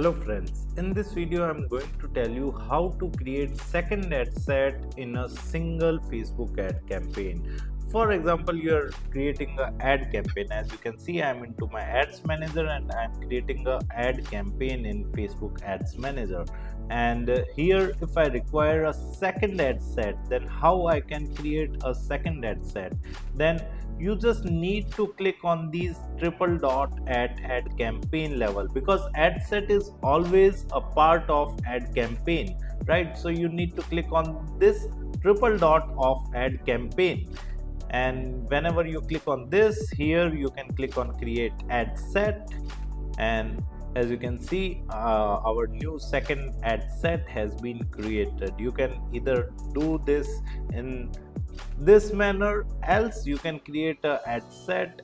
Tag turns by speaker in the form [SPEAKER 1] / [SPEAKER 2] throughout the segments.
[SPEAKER 1] Hello friends, in this video I'm going to tell you how to create second ad set in a single Facebook ad campaign. For example, you are creating an ad campaign. As you can see, I'm into my ads manager and I'm creating an ad campaign in Facebook ads manager. And here if I require a second ad set, then how I can create a second ad set? Then you just need to click on these triple dot at ad campaign level, because ad set is always a part of ad campaign, right? So you need to click on this triple dot of ad campaign, and whenever you click on this, here you can click on create ad set. And as you can see, our new second ad set has been created. You can either do this in this manner, else you can create a ad set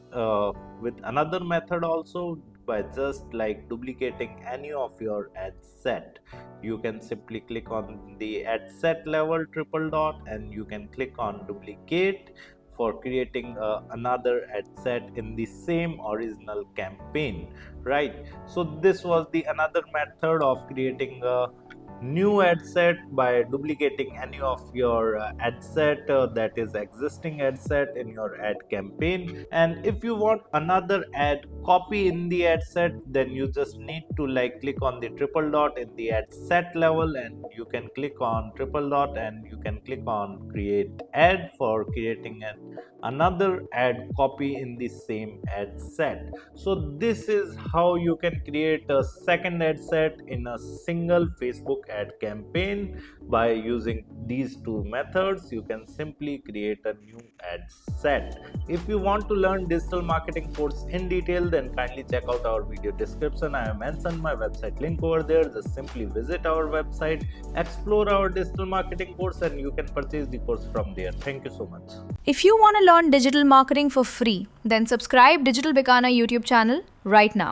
[SPEAKER 1] with another method also, by just like duplicating any of your ad set. You can simply click on the ad set level triple dot and you can click on duplicate for creating another ad set in the same original campaign, right? So this was the another method of creating a new ad set by duplicating any of your ad set that is existing ad set in your ad campaign. And if you want another ad copy in the ad set, then you just need to like click on the triple dot in the ad set level and you can click on triple dot and you can click on create ad for creating another ad copy in the same ad set. So this is how you can create a second ad set in a single Facebook ad campaign. By using these two methods, you can simply create a new ad set. If you want to learn digital marketing course in detail, then kindly check out our video description. I have mentioned my website link over there. Just simply visit our website, explore our digital marketing course, and you can purchase the course from there. Thank you so much.
[SPEAKER 2] If you want to learn digital marketing for free, then subscribe Digital Bikana YouTube channel right now.